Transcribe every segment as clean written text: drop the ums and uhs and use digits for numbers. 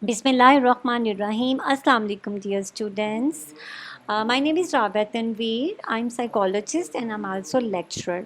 Bismillahirrahmanirrahim. Assalamu alaikum dear students. My name is Rabia Tanveer. I'm psychologist and I'm also lecturer.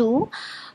2.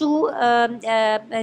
2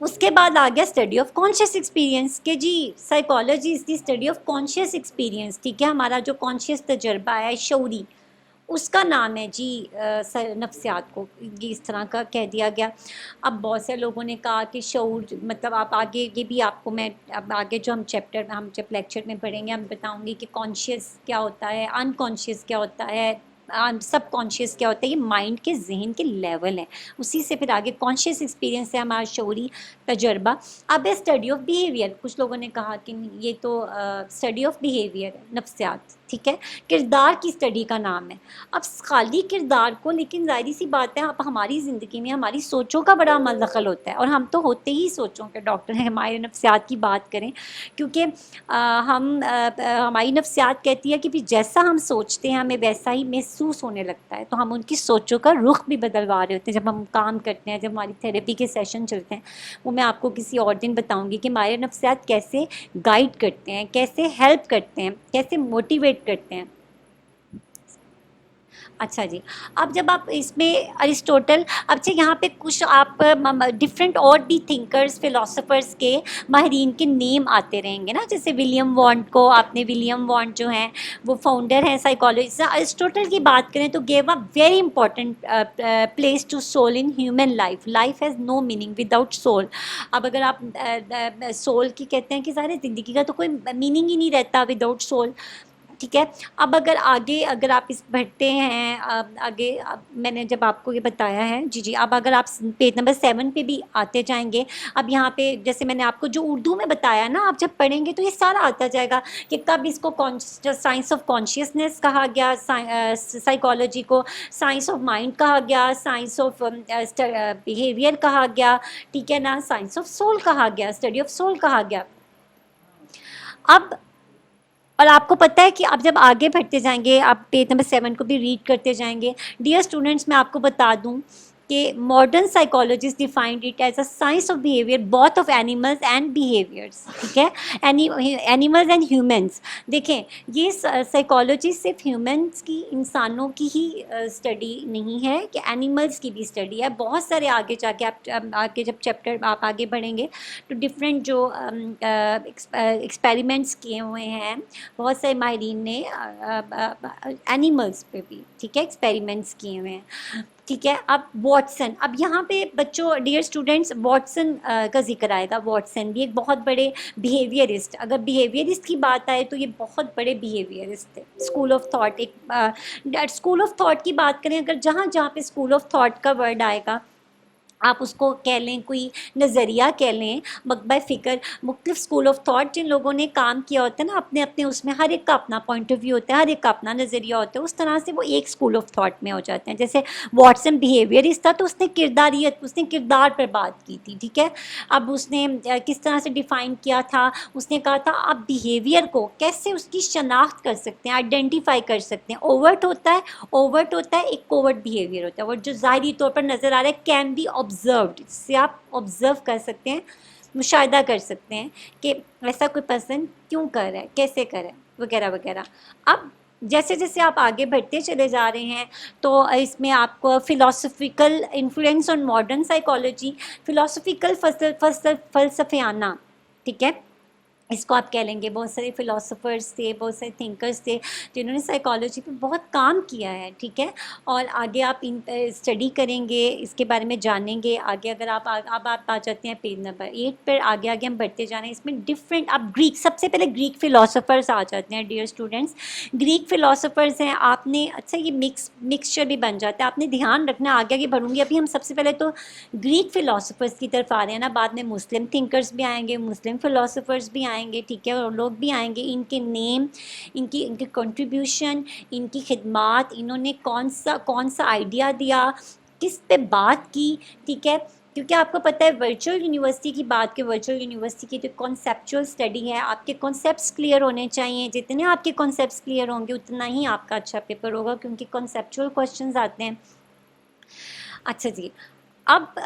اس کے بعد آ گیا study of conscious experience کہ جی psychology is the study of conscious experience. ٹھیک ہے, ہمارا جو کانشیس تجربہ ہے شعوری, اس کا نام ہے جی نفسیات کو یہ اس طرح کا کہہ دیا گیا. اب بہت سے لوگوں نے کہا کہ شعور مطلب آپ آگے یہ بھی آپ کو میں اب آگے جو ہم جب لیکچر میں پڑھیں گے ہم بتاؤں گی کہ کانشیس کیا ہوتا ہے, ان کانشیس کیا ہوتا ہے, سب کانشیس کیا ہوتا ہے. یہ مائنڈ کے ذہن کے لیول ہے, اسی سے پھر آگے کانشیس ایکسپیرینس ہے ہمارا شعوری تجربہ. اب ہے اسٹڈی آف بیہیویئر. کچھ لوگوں نے کہا کہ یہ تو اسٹڈی آف بیہیویئر ہے, نفسیات. ٹھیک ہے, کردار کی اسٹڈی کا نام ہے. اب خالی کردار کو, لیکن ظاہری سی بات ہے اب ہماری زندگی میں ہماری سوچوں کا بڑا عمل دخل ہوتا ہے, اور ہم تو ہوتے ہی سوچوں کے ڈاکٹر ہیں. ہمارے نفسیات کی بات کریں, کیونکہ ہماری نفسیات کہتی ہے کہ بھی جیسا ہم سوچتے ہیں ہمیں ویسا ہی محسوس ہونے لگتا ہے. تو ہم ان کی سوچوں کا رخ بھی بدلوا رہے ہوتے ہیں جب ہم کام کرتے ہیں, جب ہماری تھیراپی کے سیشن چلتے ہیں. وہ میں آپ کو کسی اور دن بتاؤں گی کہ ہمارے نفسیات کیسے گائیڈ کرتے ہیں, کیسے ہیلپ کرتے ہیں, کیسے موٹیویٹ کرتے ہیں. اچھا جی, اب جب آپ اس میں ارسطوٹل, اچھا یہاں پہ کچھ آپ ڈفرینٹ اور بھی تھنکرز فلاسفرز کے ماہرین کے نیم آتے رہیں گے نا, جیسے ولیم وانٹ کو آپ نے, ولیم وانٹ جو ہیں وہ فاؤنڈر ہیں سائیکالوجی. ارسطوٹل کی بات کریں تو give a very important place to soul in human life. Life has no meaning without soul. اب اگر آپ سول کی کہتے ہیں کہ سارے زندگی کا تو کوئی میننگ ہی نہیں رہتا وداؤٹ سول. ٹھیک ہے, اب اگر آپ اس بڑھتے ہیں آگے, میں نے جب آپ کو یہ بتایا ہے جی اب اگر آپ پیج نمبر 7 پہ بھی آتے جائیں گے. اب یہاں پہ جیسے میں نے آپ کو جو اردو میں بتایا نا, آپ جب پڑھیں گے تو یہ سارا آتا جائے گا کہ کب اس کو سائنس آف کانشیسنیس کہا گیا, سائیکالوجی کو سائنس آف مائنڈ کہا گیا, سائنس آف بیہیویئر کہا گیا, ٹھیک ہے نا, سائنس آف سول کہا گیا, اسٹڈی آف سول کہا گیا. اب اور آپ کو پتہ ہے کہ آپ جب آگے بڑھتے جائیں گے, آپ پیج نمبر 7 کو بھی ریڈ کرتے جائیں گے. ڈیئر اسٹوڈنٹس, میں آپ کو بتا دوں کہ modern psychologist defined it as a science of behaviour both of animals and behaviours. ٹھیک ہے, اینیملز اینڈ ہیومنس. دیکھیں یہ سائیکالوجی صرف ہیومنس کی, انسانوں کی ہی اسٹڈی نہیں ہے, کہ اینیملز کی بھی اسٹڈی ہے. بہت سارے آگے جا کے آپ آگے جب چیپٹر آپ آگے بڑھیں گے تو ڈفرینٹ جو ایکسپیریمنٹس کیے ہوئے ہیں بہت سے ماہرین نے اینیملز پہ بھی, ٹھیک ہے, ایکسپیریمنٹس کیے ہوئے ہیں. ٹھیک ہے, اب واٹسن, اب یہاں پہ بچوں ڈیئر اسٹوڈنٹس واٹسن کا ذکر آئے گا. واٹسن بھی ایک بہت بڑے بیہیویئرسٹ, اگر بیہیویئرسٹ کی بات آئے تو یہ بہت بڑے بیہیویئرسٹ تھے. اسکول آف تھاٹ, ایک اسکول آف تھاٹ کی بات کریں, اگر جہاں جہاں پہ اسکول آف تھاٹ کا ورڈ آئے گا, آپ اس کو کہہ لیں کوئی نظریہ کہہ لیں, مکبہ فکر, مختلف اسکول آف تھاٹ جن لوگوں نے کام کیا ہوتا ہے نا اپنے اپنے, اس میں ہر ایک کا اپنا پوائنٹ آف ویو ہوتا ہے, ہر ایک کا اپنا نظریہ ہوتا ہے, اس طرح سے وہ ایک اسکول آف تھاٹ میں ہو جاتے ہیں. جیسے واٹسن بیہیویئرسٹ تھا تو اس نے کرداریت, اس نے کردار پر بات کی تھی. ٹھیک ہے, اب اس نے کس طرح سے ڈیفائن کیا تھا, اس نے کہا تھا آپ بیہیویئر کو کیسے اس کی شناخت کر سکتے ہیں, آئیڈینٹیفائی کر سکتے ہیں. اوورٹ ہوتا ہے, ایک کوورٹ بیہیویئر ہوتا ہے, وہ جو ظاہری طور پر نظر آ رہا ہے کین بی آبزروڈ, جس سے آپ آبزرو کر سکتے ہیں, مشاہدہ کر سکتے ہیں کہ ایسا کوئی پرسن کیوں کر رہا ہے, کیسے کر رہا ہے, وغیرہ وغیرہ. اب جیسے جیسے آپ آگے بڑھتے چلے جا رہے ہیں تو اس میں آپ کو philosophical influence on modern psychology, philosophical فلسفیانہ, ٹھیک ہے, اس کو آپ کہہ لیں گے. بہت سارے فلاسفرز تھے, بہت سارے تھنکرز تھے جنہوں نے سائیکالوجی پہ بہت کام کیا ہے. ٹھیک ہے, اور آگے آپ اسٹڈی کریں گے, اس کے بارے میں جانیں گے آگے. اگر آپ اب آپ آ جاتے ہیں پیج نمبر 8 پر, آگے آگے ہم بڑھتے جا رہے ہیں. اس میں ڈفرینٹ, اب گریک, سب سے پہلے گریک فلاسفرز آ جاتے ہیں. ڈیئر اسٹوڈنٹس, گریک فلاسفرز ہیں, آپ نے اچھا یہ مکسچر بھی بن جاتا ہے, آپ نے دھیان رکھنا. آگے آگے بڑھوں گی, ابھی ہم سب سے پہلے تو گریک فلاسفرز کی طرف آ رہے ہیں نا, بعد میں مسلم تھنکرز بھی آئیں گے, مسلم فلاسفرز بھی آئیں گے. ٹھیک ہے, اور لوگ بھی آئیں گے. ان کے نیم, ان کی کنٹریبیوشن, ان کی خدمات, انہوں نے کون سا آئیڈیا دیا, کس پہ بات کی. ٹھیک ہے, کیونکہ آپ کو پتہ ہے ورچوئل یونیورسٹی کی بات کہ ورچوئل یونیورسٹی کی جو کانسیپچول اسٹڈی ہے, آپ کے کانسیپٹس کلیئر ہونے چاہیے. جتنے آپ کے کانسیپٹس کلیئر ہوں گے اتنا ہی آپ کا اچھا پیپر ہوگا, کیونکہ کانسیپچول کویشچنز آتے ہیں. اچھا جی, اب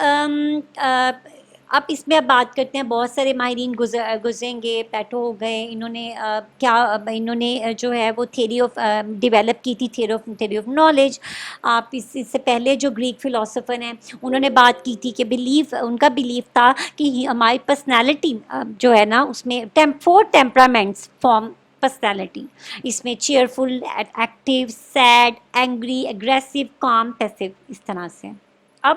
اب اس میں اب بات کرتے ہیں، بہت سارے ماہرین گزریں گے، پیٹو ہو گئے، انہوں نے کیا انہوں نے جو ہے وہ تھیری آف ڈیولپ کی تھی، تھیوری آف نالج. آپ اس سے پہلے جو گریک فلاسفر ہیں انہوں نے بات کی تھی کہ ان کا بلیف تھا کہ ہماری پرسنالٹی جو ہے نا اس میں 4 ٹیمپرامنٹس فارم پرسنالٹی. اس میں cheerful, active, sad, angry, aggressive, calm, passive, اس طرح سے. اب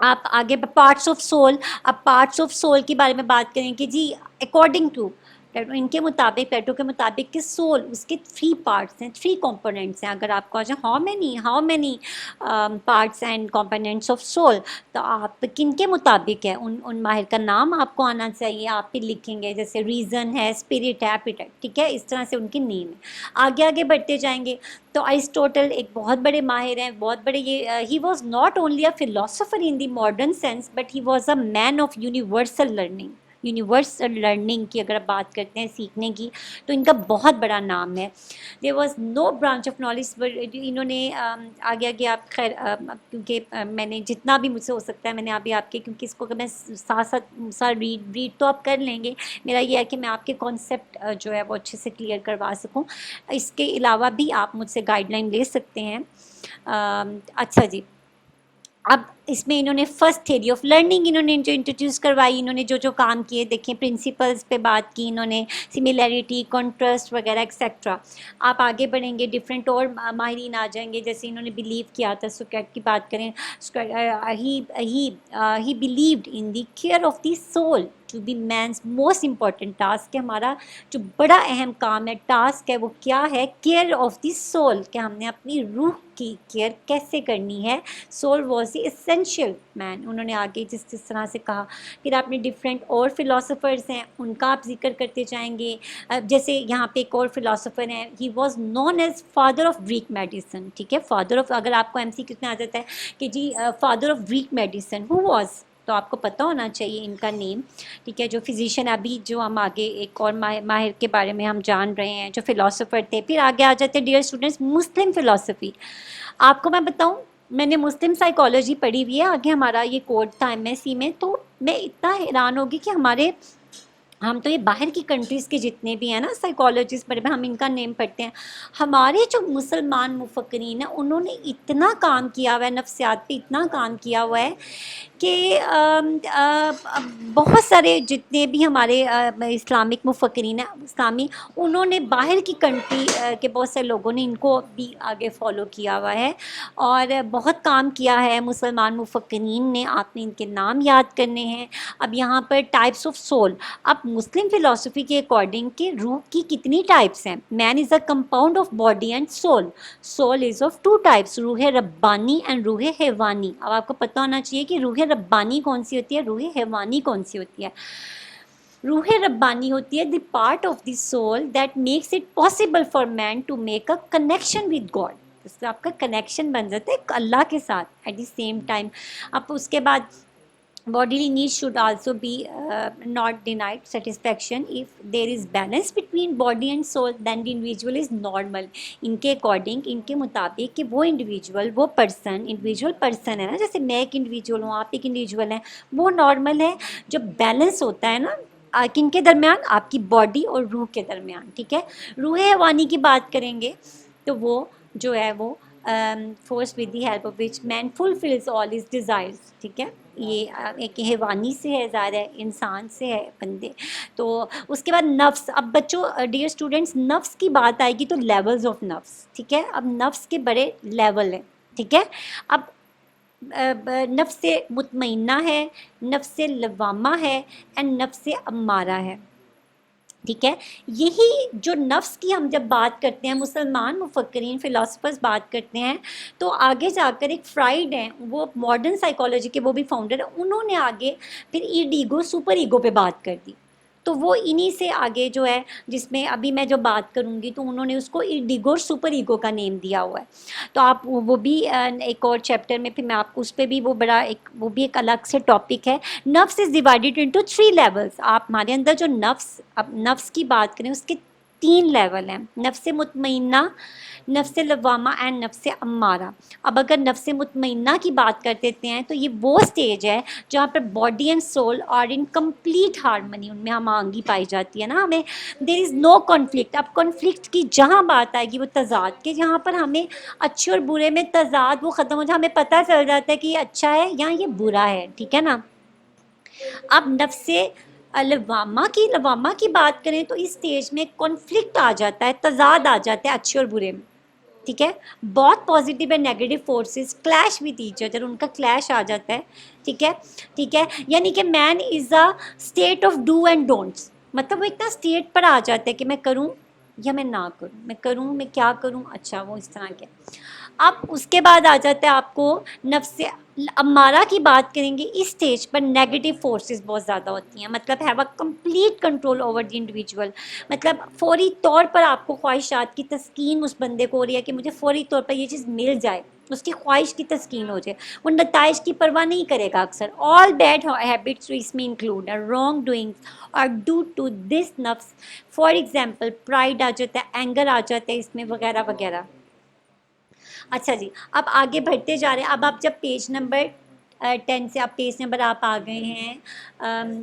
آپ آگے پارٹس آف سول، اب پارٹس آف سول کے بارے میں بات کریں کہ جی اکارڈنگ ٹو ان کے مطابق، پیٹو کے مطابق کہ سول اس کے 3 پارٹس ہیں، 3 کمپوننٹس ہیں. اگر آپ کو آ جائے how many parts and components of civil, تو آپ کن کے مطابق ہے، ان ماہر کا نام آپ کو آنا چاہیے. آپ پھر لکھیں گے جیسے ریزن ہے، اسپرٹ ہے، ایپیٹائٹ، ٹھیک ہے، اس طرح سے ان کے نیم ہے. آگے بڑھتے جائیں گے تو ارسطوٹل ایک بہت بڑے ماہر ہیں، بہت بڑے. یہ he was not only a philosopher in the modern sense but he was a man of universal learning. Universal learning کی اگر آپ بات کرتے ہیں سیکھنے کی تو ان کا بہت بڑا نام ہے. There was no branch of knowledge. انہوں نے آگے آپ خیر کیونکہ میں نے جتنا بھی مجھ سے ہو سکتا ہے میں نے ابھی آپ کے، کیونکہ اس کو کہ میں ساتھ ریڈ تو آپ کر لیں گے، میرا یہ ہے کہ میں آپ کے کانسیپٹ جو ہے وہ اچھے سے کلیئر کروا سکوں. اس کے علاوہ بھی آپ مجھ سے گائیڈ لائن لے سکتے ہیں. اچھا جی، اب اس میں انہوں نے فرسٹ تھیوری آف لرننگ انہوں نے جو انٹروڈیوس کروائی، انہوں نے جو کام کیے دیکھیں، پرنسپلس پہ بات کی انہوں نے، سملیرٹی، کنٹراسٹ وغیرہ ایکسیٹرا. آپ آگے بڑھیں گے، ڈفرینٹ اور ماہرین آ جائیں گے. جیسے انہوں نے بلیو کیا تھا، سوکریٹ کی بات کریں، he believed in the care of the soul to be man's most important task. کہ ہمارا جو بڑا اہم کام ہے، ٹاسک ہے، وہ کیا ہے؟ کیئر آف دی سول، کہ ہم نے اپنی روح کی کیئر کیسے کرنی ہے. سول واز دی اسینشیل مین. انہوں نے آگے جس طرح سے کہا. پھر آپ نے ڈفرینٹ اور فلاسفرز ہیں ان کا آپ ذکر کرتے جائیں گے. جیسے یہاں پہ ایک اور فلاسفر ہیں، he was known as father of Greek medicine. ٹھیک ہے، فادر آف، اگر آپ کو ایم سی کیو میں آ جاتا ہے کہ جی father of Greek medicine who was, تو آپ کو پتہ ہونا چاہیے ان کا نیم. ٹھیک ہے، جو فزیشین، ابھی جو ہم آگے ایک اور ماہر کے بارے میں ہم جان رہے ہیں جو فلاسفر تھے. پھر آگے آ جاتے ہیں ڈیئر اسٹوڈنٹس مسلم فلاسفی. آپ کو میں بتاؤں، میں نے مسلم سائیکالوجی پڑھی ہوئی ہے، آگے ہمارا یہ کورس تھا ایم ایس سی میں. تو میں اتنا حیران ہوگی کہ ہم تو یہ باہر کی کنٹریز کے جتنے بھی ہیں نا سائیکالوجسٹ بڑے، ہم ان کا نیم پڑھتے ہیں. ہمارے جو مسلمان مفکرین ہیں انہوں نے اتنا کام کیا ہوا ہے، نفسیات پہ اتنا کام کیا ہوا ہے کہ بہت سارے جتنے بھی ہمارے اسلامک مفکرین ہیں اسلامی، انہوں نے باہر کی کنٹری کے بہت سے لوگوں نے ان کو بھی آگے فالو کیا ہوا ہے اور بہت کام کیا ہے مسلمان مفکرین نے. آپ نے ان کے نام یاد کرنے ہیں. اب یہاں پر ٹائپس آف سول، اب مسلم فلاسفی کے اکارڈنگ کہ روح کی کتنی ٹائپس ہیں. Man is a compound of body and soul. Soul is of 2 types, روح ربانی اینڈ روح حیوانی. اب آپ کو پتہ ہونا چاہیے کہ روح ربانی کون سی ہوتی ہے، روح حیوانی کون سی ہوتی ہے. روح ربانی ہوتی ہے the part of the soul that makes it possible for man to make a connection with God. اس سے آپ کا کنیکشن بن جاتا ہے اللہ کے ساتھ ایٹ دی سیم ٹائم. اب اس کے بعد bodily needs should also be not denied satisfaction. If there is balance between body and soul then the individual is normal. ان کے اکارڈنگ، ان کے مطابق کہ وہ انڈیویجول، وہ انڈیویجول پرسن ہے نا، جیسے میں ایک انڈیویجول ہوں، آپ ایک انڈیویجول ہیں، وہ نارمل ہے. جب بیلنس ہوتا ہے نا کن کے درمیان، آپ کی باڈی اور روح کے درمیان. ٹھیک ہے، روح حیوانی کی بات کریں گے تو وہ جو ہے وہ force with the help of which man fulfils all his desires. ٹھیک ہے، یہ ایک حیوانی سے ہے، ظاہر ہے انسان سے ہے بندے. تو اس کے بعد نفس. اب بچوں، ڈیئر اسٹوڈنٹس، نفس کی بات آئے گی تو لیولز آف نفس. ٹھیک ہے، اب نفس کے بڑے لیول ہیں. ٹھیک ہے، اب نفس مطمئنہ ہے، نفس لوامہ ہے اینڈ نفس امارہ ہے. ٹھیک ہے، یہی جو نفس کی ہم جب بات کرتے ہیں، مسلمان مفکرین فلاسفرز بات کرتے ہیں، تو آگے جا کر ایک فرائڈ ہیں، وہ ماڈرن سائیکالوجی کے وہ بھی فاؤنڈر ہیں، انہوں نے آگے پھر ایگو سپر ایگو پہ بات کر دی. تو وہ انہی سے آگے جو ہے، جس میں ابھی میں جو بات کروں گی تو انہوں نے اس کو ایگو اور سپر ایگو کا نیم دیا ہوا ہے. تو آپ وہ بھی ایک اور چیپٹر میں پھر میں آپ کو اس پہ بھی وہ بھی ایک الگ سے ٹاپک ہے. نفس از ڈیوائڈیڈ انٹو 3 لیولس. آپ ہمارے اندر جو نفس، اب نفس کی بات کریں، اس کے تین لیول ہیں، نفس مطمئنہ، نفس لوامہ اینڈ نفس امارہ. اب اگر نفس مطمئنہ کی بات کر دیتے ہیں تو یہ وہ سٹیج ہے جہاں پر body and soul are in complete harmony, ان میں ہم آہنگی پائی جاتی ہے نا، ہمیں دیر از نو کانفلکٹ. اب کانفلکٹ کی جہاں بات آئے گی وہ تضاد کے، جہاں پر ہمیں اچھے اور برے میں تضاد وہ ختم ہو جائے، ہمیں پتہ چل جاتا ہے کہ یہ اچھا ہے یا یہ برا ہے، ٹھیک ہے نا. اب نفس لوامہ کی بات کریں تو اس سٹیج میں کانفلکٹ آ جاتا ہے، تضاد آ جاتا ہے اچھے اور برے میں، ٹھیک ہے. بہت positive and negative forces clash with each other, ان کا کلیش آ جاتا ہے، ٹھیک ہے ٹھیک ہے. یعنی کہ man is a state of do and don'ts, مطلب وہ اتنا اسٹیٹ پر آ جاتا ہے کہ میں کروں یا میں نہ کروں، میں کروں میں کیا کروں، اچھا وہ اس طرح کے. اب اس کے بعد آ جاتا ہے آپ کو نفس امارہ کی بات کریں گے. اس سٹیج پر نیگیٹو فورسز بہت زیادہ ہوتی ہیں، مطلب have a complete control over the individual, مطلب فوری طور پر آپ کو خواہشات کی تسکین اس بندے کو ہو رہی ہے کہ مجھے فوری طور پر یہ چیز مل جائے، اس کی خواہش کی تسکین ہو جائے، وہ نتائج کی پرواہ نہیں کرے گا اکثر. آل بیڈ ہیبٹس اس میں انکلوڈ ہے رانگ ڈوئنگس اور ڈو ٹو دس نفس. فار ایگزامپل پرائڈ آ جاتا ہے، اینگر آ جاتا ہے اس میں، وغیرہ وغیرہ. اچھا جی، اب آگے بڑھتے جا رہے ہیں. اب آپ جب پیج نمبر 10 سے آپ پیج نمبر آپ آ گئے ہیں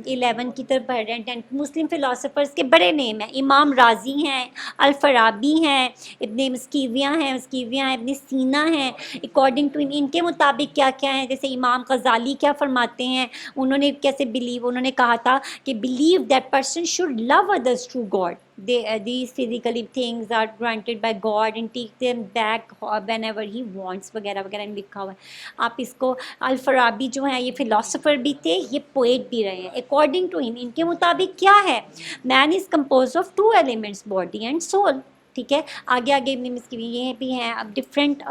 11 کی طرف بڑھ رہے ہیں. 10 مسلم فلاسفرز کے بڑے نیم ہیں، امام رازی ہیں، الفارابی ہیں، ابن مسکیویہ ہیں ابن سینا ہیں. اکارڈنگ ٹو ان کے مطابق کیا کیا ہیں، جیسے امام غزالی کیا فرماتے ہیں، انہوں نے کیسے انہوں نے کہا تھا کہ believe that person should love others true God. These physical things are granted by God and take them back whenever he wants وغیرہ وغیرہ لکھا ہوا ہے. آپ اس کو الفارابی جو ہیں یہ فلاسفر بھی تھے، یہ پوئٹ بھی رہے ہیں. اکارڈنگ ٹو ان کے مطابق کیا ہے، man is compose of 2 elements body and soul, ٹھیک ہے. آگے آگے یہ بھی ہیں. اب ڈفرینٹ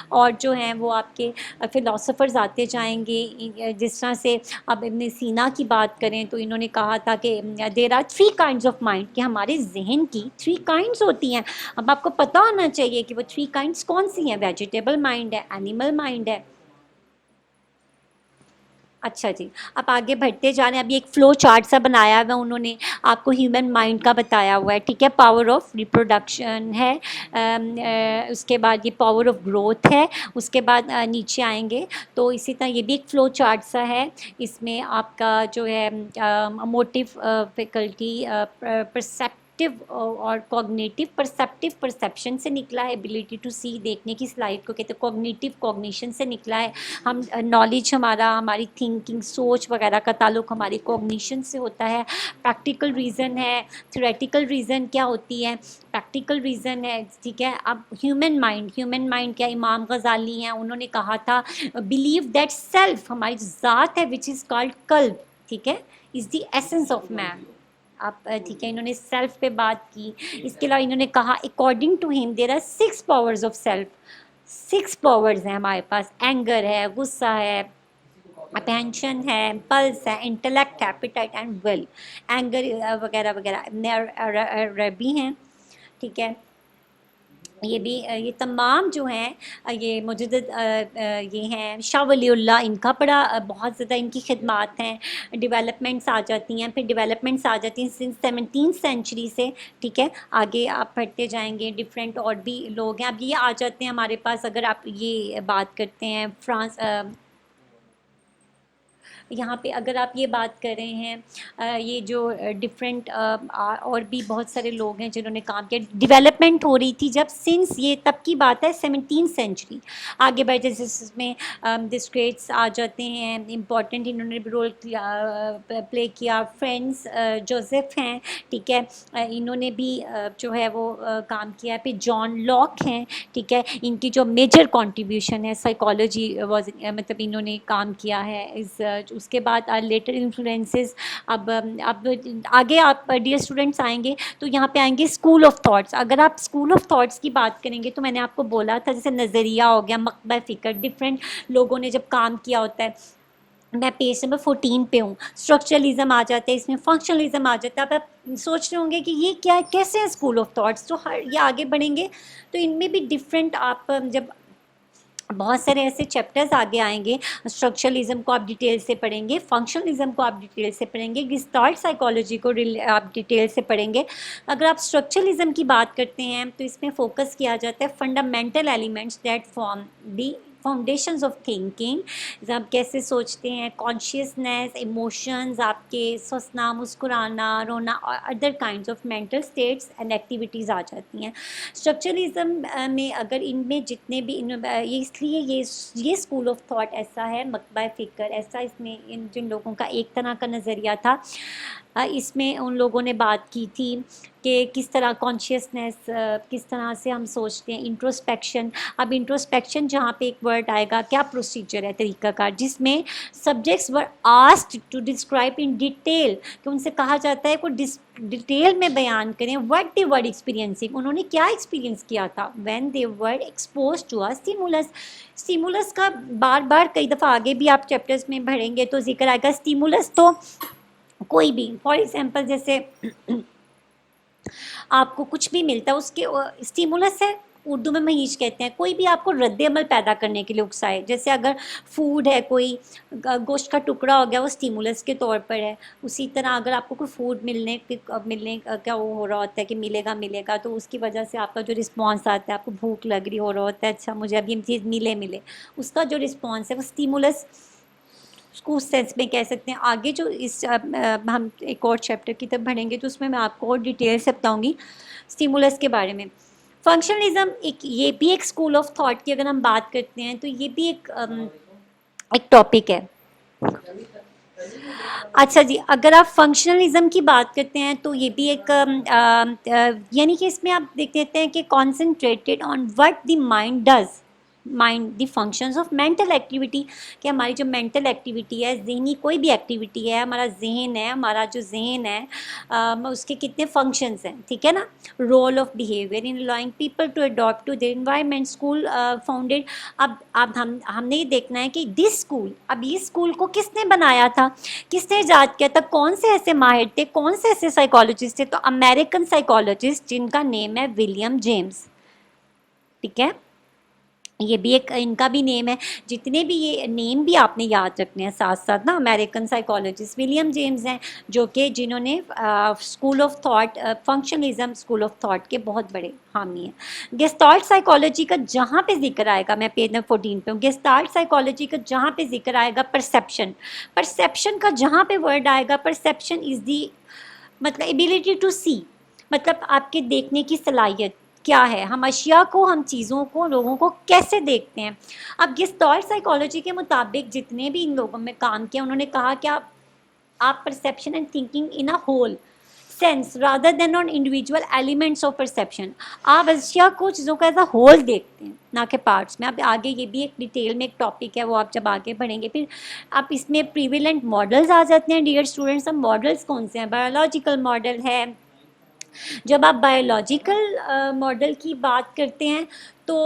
اور جو ہیں وہ آپ کے فلاسفرز آتے جائیں گے. جس طرح سے اب ابن سینا کی بات کریں تو انہوں نے کہا تھا کہ there are 3 kinds of mind، کہ ہمارے ذہن کی 3 kinds ہوتی ہیں. اب آپ کو پتہ ہونا چاہیے کہ وہ 3 kinds کون سی ہیں. ویجیٹیبل مائنڈ ہے، اینیمل مائنڈ ہے. اچھا جی، اب آگے بڑھتے جا رہے ہیں. ابھی ایک فلو چارٹ سا بنایا ہوا انہوں نے آپ کو ہیومن مائنڈ کا بتایا ہوا ہے، ٹھیک ہے. پاور آف ریپروڈکشن ہے، اس کے بعد یہ پاور آف گروتھ ہے، اس کے بعد نیچے آئیں گے تو اسی طرح یہ بھی ایک فلو چارٹ سا ہے. اس میں آپ کا جو ہے موٹیو فیکلٹی، پرسیپٹیو اور کوگنیٹیو. پرسیپشن سے نکلا ہے، ایبیلٹی ٹو سی، دیکھنے کی صلاحیت کو کہتے ہیں. کوگنیٹیو کوگنیشن سے نکلا ہے، ہم نالج ہماری تھنکنگ، سوچ وغیرہ کا تعلق ہماری کوگنیشن سے ہوتا ہے. پریکٹیکل ریزن ہے، تھیوریٹیکل ریزن کیا ہوتی ہے، پریکٹیکل ریزن ہے، ٹھیک ہے. اب ہیومن مائنڈ کیا، امام غزالی ہیں، انہوں نے کہا تھا بلیو دیٹ سیلف، ہماری ذات ہے وچ از کالڈ قلب، ٹھیک ہے، از دی ایسنس آف مین. آپ ٹھیک ہے، انہوں نے سیلف پہ بات کی. اس کے علاوہ انہوں نے کہا according to him there are 6 powers of self. 6 powers ہیں ہمارے پاس. اینگر ہے، غصہ ہے، اٹینشن ہے، پلس ہے، انٹلیکٹ ہے، ایپیٹائٹ اینڈ ول. اینگر وغیرہ وغیرہ ربی ہیں، ٹھیک ہے. یہ بھی یہ تمام جو ہیں یہ مجدد یہ ہیں شاہ ولی اللہ، ان کا بڑا بہت زیادہ ان کی خدمات ہیں. ڈیولپمنٹس آ جاتی ہیں، پھر ڈیولپمنٹس آ جاتی ہیں سنس 17th century سے، ٹھیک ہے. آگے آپ پڑھتے جائیں گے، ڈفرینٹ اور بھی لوگ ہیں. اب یہ آ جاتے ہیں ہمارے پاس. اگر آپ یہ بات کرتے ہیں یہاں پہ اگر آپ یہ بات کر رہے ہیں یہ جو ڈفرینٹ اور بھی بہت سارے لوگ ہیں جنہوں نے کام کیا. ڈیولپمنٹ ہو رہی تھی جب، سنس یہ تب کی بات ہے 17th century. آگے بڑھ جیسے اس میں ڈسکریٹس آ جاتے ہیں امپورٹنٹ، انہوں نے رول پلے کیا. فرینڈس جوزف ہیں، ٹھیک ہے، انہوں نے بھی جو ہے وہ کام کیا. پھر جان لاک ہیں، ٹھیک ہے، ان کی جو میجر کنٹریبیوشن ہے سائیکالوجی مطلب انہوں نے کام کیا ہے. اس کے بعد لیٹر انفلوئنسز. اب آگے آپ ڈیئر اسٹوڈنٹس آئیں گے تو یہاں پہ آئیں گے اسکول آف تھاٹس. اگر آپ اسکول آف تھاٹس کی بات کریں گے تو میں نے آپ کو بولا تھا جیسے نظریہ ہو گیا، مکتبہ فکر، ڈفرینٹ لوگوں نے جب کام کیا ہوتا ہے. میں پیج نمبر 14 پہ ہوں. اسٹرکچرلزم آ جاتا ہے اس میں، فنکشنلزم آ جاتا ہے. اب آپ سوچ رہے ہوں گے کہ یہ کیا کیسے ہے اسکول آف تھاٹس. تو یہ آگے بڑھیں گے تو ان میں بھی ڈفرینٹ آپ جب بہت سارے ایسے چیپٹرز آگے آئیں گے. اسٹرکچرلزم کو آپ ڈیٹیل سے پڑھیں گے, فنکشنلزم کو آپ ڈیٹیل سے پڑھیں گے, گسٹالٹ سائیکالوجی کو آپ ڈیٹیل سے پڑھیں گے. اگر آپ اسٹرکچرلزم کی بات کرتے ہیں تو اس میں فوکس کیا جاتا ہے fundamental elements that form the foundations of thinking. آپ کیسے سوچتے ہیں, کانشیسنیس, ایموشنز, آپ کے سوچنا, مسکرانا, رونا, اور other kinds of mental states and activities آ جاتی ہیں. اسٹرکچرلزم میں اگر ان میں جتنے بھی یہ اس لیے یہ اسکول آف تھاٹ ایسا ہے, مکتبہ فکر ایسا, اس میں جن لوگوں کا ایک طرح کا نظریہ تھا, اس میں ان لوگوں نے بات کی تھی کہ کس طرح کانشیسنیس, کس طرح سے ہم سوچتے ہیں, انٹروسپیکشن. اب انٹروسپیکشن جہاں پہ ایک ورڈ آئے گا, کیا پروسیجر ہے, طریقہ کار, جس میں subjects were asked to describe in detail, کہ ان سے کہا جاتا ہے کوئی ڈیٹیل میں بیان کریں وٹ دی ورڈ ایکسپیرینسنگ, انہوں نے کیا ایکسپیرینس کیا تھا, when they were exposed to a stimulus. Stimulus کا بار بار کئی دفعہ آگے بھی آپ چیپٹرز میں پڑھیں گے تو ذکر آئے گا. اسٹیمولس تو کوئی بھی, فار ایگزامپل جیسے آپ کو کچھ بھی ملتا ہے اس کے اسٹیمولس ہے, اردو میں مہیج کہتے ہیں, کوئی بھی آپ کو رد عمل پیدا کرنے کے لیے اکسائے. جیسے اگر فوڈ ہے, کوئی گوشت کا ٹکڑا ہو گیا, وہ اسٹیمولس کے طور پر ہے. اسی طرح اگر آپ کو کوئی فوڈ ملنے کا وہ ہو رہا ہوتا ہے کہ ملے گا, تو اس کی وجہ سے آپ کا جو رسپانس آتا ہے, آپ کو بھوک لگ رہی ہو رہا ہوتا ہے, اچھا مجھے اب یہ چیز ملے, اس کا جو رسپانس ہے وہ اسٹیمولس کو اس سینس میں کہہ سکتے ہیں. آگے جو اس ہم ایک اور چیپٹر کی طرف بڑھیں گے تو اس میں آپ کو اور ڈیٹیل سے بتاؤں گی اسٹیمولس کے بارے میں. فنکشنلزم یہ بھی ایک اسکول آف تھاٹ کی اگر ہم بات کرتے ہیں تو یہ بھی ایک ٹاپک ہے. اچھا جی, اگر آپ فنکشنلزم کی بات کرتے ہیں تو یہ بھی ایک یعنی کہ اس میں آپ دیکھ لیتے ہیں کہ concentrated on what the mind does, mind the functions of mental activity, کہ ہماری جو مینٹل ایکٹیویٹی ہے, ذہنی کوئی بھی ایکٹیویٹی ہے, ہمارا ذہن ہے, ہمارا جو ذہن ہے اس کے کتنے فنکشنز ہیں, ٹھیک ہے نا. Role of behaviour in allowing people to adopt to their environment, school founded. اب ہم نے یہ دیکھنا ہے کہ دس اسکول, اب یہ اسکول کو کس نے بنایا تھا, کس نے ایجاد کیا تھا, کون سے ایسے ماہر تھے, کون سے ایسے سائیکالوجسٹ تھے, تو امیریکن سائیکالوجسٹ جن کا نیم ہے ولیم جیمس, ٹھیک ہے. یہ بھی ایک ان کا بھی نیم ہے. جتنے بھی یہ نیم بھی آپ نے یاد رکھنے ہیں ساتھ ساتھ نا. امیریکن سائیکالوجسٹ ولیم جیمز ہیں, جو کہ جنہوں نے school of thought, functionalism school of thought کے بہت بڑے حامی ہیں. گیسٹالٹ سائیکالوجی کا جہاں پہ ذکر آئے گا, میں پیج نمبر 14 پہ ہوں, گیسٹالٹ سائیکالوجی کا جہاں پہ ذکر آئے گا پرسیپشن, پرسیپشن کا جہاں پہ ورڈ آئے گا, پرسیپشن از دی مطلب ایبیلٹی ٹو سی, مطلب آپ کے دیکھنے کی صلاحیت کیا ہے, ہم اشیاء کو, ہم چیزوں کو, لوگوں کو کیسے دیکھتے ہیں. اب گیسٹالٹ سائیکالوجی کے مطابق جتنے بھی ان لوگوں میں کام کیا, انہوں نے کہا کہ آپ perception and thinking in a whole sense rather than on individual elements of perception, آپ اشیاء کو, چیزوں کو ایز اے ہول دیکھتے ہیں, نہ کہ پارٹس میں. اب آگے یہ بھی ایک ڈیٹیل میں ایک ٹاپک ہے, وہ آپ جب آگے بڑھیں گے پھر آپ اس میں پریویلنٹ ماڈلز آ جاتے ہیں. ڈیئر اسٹوڈنٹس, اب ماڈلس کون سے ہیں, بایولوجیکل ماڈل ہے. جب آپ بایولوجیکل ماڈل کی بات کرتے ہیں تو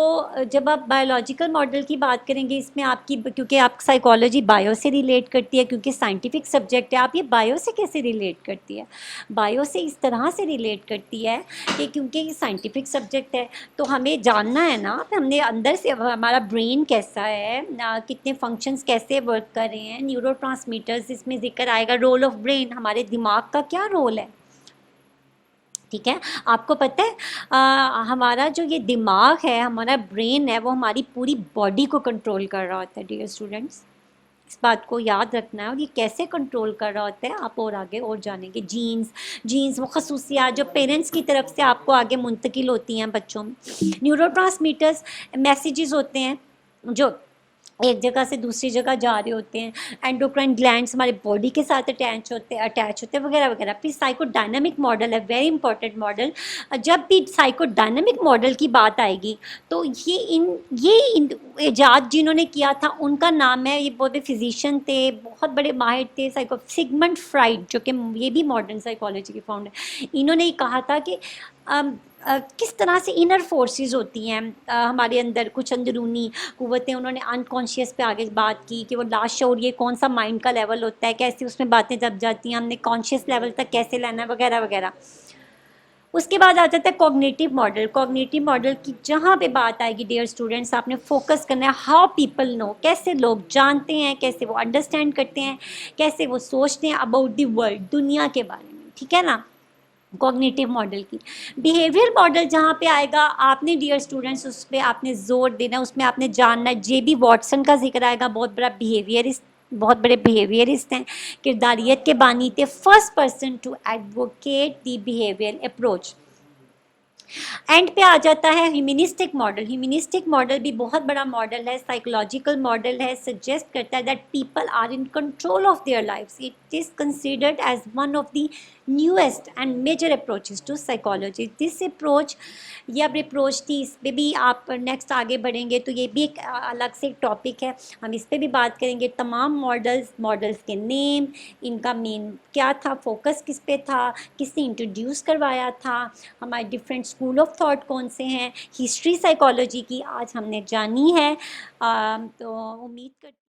جب آپ بایولوجیکل ماڈل کی بات کریں گے, اس میں آپ کی, کیونکہ آپ سائیکالوجی بایو سے ریلیٹ کرتی ہے, کیونکہ سائنٹیفک سبجیکٹ ہے, آپ یہ بایو سے کیسے ریلیٹ کرتی ہے. بایو سے اس طرح سے ریلیٹ کرتی ہے کہ کیونکہ یہ سائنٹیفک سبجیکٹ ہے تو ہمیں جاننا ہے نا, ہم نے اندر سے ہمارا برین کیسا ہے, کتنے فنکشنز کیسے ورک کر رہے ہیں, نیورو ٹرانسمیٹرز اس میں ذکر آئے گا, رول آف برین, ہمارے دماغ کا کیا رول ہے. ٹھیک ہے, آپ کو پتہ ہے ہمارا جو یہ دماغ ہے, ہمارا برین ہے, وہ ہماری پوری باڈی کو کنٹرول کر رہا ہوتا ہے. ڈیئر اسٹوڈنٹس, اس بات کو یاد رکھنا ہے, اور یہ کیسے کنٹرول کر رہا ہوتا ہے آپ اور آگے اور جانیں گے. جینز وہ خصوصیات جو پیرنٹس کی طرف سے آپ کو آگے منتقل ہوتی ہیں بچوں میں. نیورو ٹرانسمیٹرز میسیجز ہوتے ہیں جو ایک جگہ سے دوسری جگہ جا رہے ہوتے ہیں. اینڈوکرائن گلینڈس ہمارے باڈی کے ساتھ اٹیچ ہوتے ہیں وغیرہ وغیرہ. پھر سائیکو ڈائنامک ماڈل ہے, ویری امپورٹنٹ ماڈل. جب بھی سائیکو ڈائنامک ماڈل کی بات آئے گی تو یہ ایجاد جنہوں نے کیا تھا ان کا نام ہے, یہ بہت فزیشین تھے, بہت بڑے ماہر تھے, سگمنڈ فرائڈ, جو کہ یہ بھی ماڈرن سائیکالوجی کے فاؤنڈر. انہوں نے یہ کہا تھا کہ کس طرح سے انر فورسز ہوتی ہیں ہمارے اندر, کچھ اندرونی قوتیں. انہوں نے انکانشیس پہ آگے بات کی کہ وہ لاشعور, یہ کون سا مائنڈ کا لیول ہوتا ہے, کیسے اس میں باتیں دب جاتی ہیں, ہم نے کانشیس لیول تک کیسے لینا ہے, وغیرہ وغیرہ. اس کے بعد آ جاتا ہے کوگنیٹیو ماڈل. کوگنیٹیو ماڈل کی جہاں پہ بات آئے گی ڈیئر اسٹوڈنٹس, آپ نے فوکس کرنا ہے ہاؤ پیپل نو, کیسے لوگ جانتے ہیں, کیسے وہ انڈرسٹینڈ کرتے ہیں, کیسے وہ سوچتے ہیں اباؤٹ دی ورلڈ, دنیا کے بارے میں, ٹھیک ہے نا, کوگنیٹیو ماڈل کی. بیہیویئر ماڈل جہاں پہ آئے گا, آپ نے ڈیئر اسٹوڈنٹس اس پہ آپ نے زور دینا, اس میں آپ نے جاننا ہے, جے بی واٹسن کا ذکر آئے گا, بہت بڑے بیہیویئرسٹ ہیں, کرداریت کے بانی تھے, first person to advocate the behaviour approach. End پہ آ جاتا ہے ہیومنسٹک ماڈل. ہیومنسٹک ماڈل بھی بہت بڑا ماڈل ہے, سائیکولوجیکل ماڈل ہے, سجیسٹ کرتا ہے that people are in control of their lives. It is considered as one of the newest and major approaches to psychology. This approach, یہ اب approach تھی, اس پہ بھی آپ نیکسٹ آگے بڑھیں گے تو یہ بھی ایک الگ سے ایک ٹاپک ہے, ہم اس پہ بھی بات کریں گے. تمام ماڈلس کے نیم, ان کا مین کیا تھا, فوکس کس پہ تھا, کس نے انٹروڈیوس کروایا تھا, ہمارے ڈفرینٹ اسکول آف تھاٹ کون سے ہیں, ہسٹری سائیکالوجی کی آج ہم نے جانی ہے. تو امید کرتے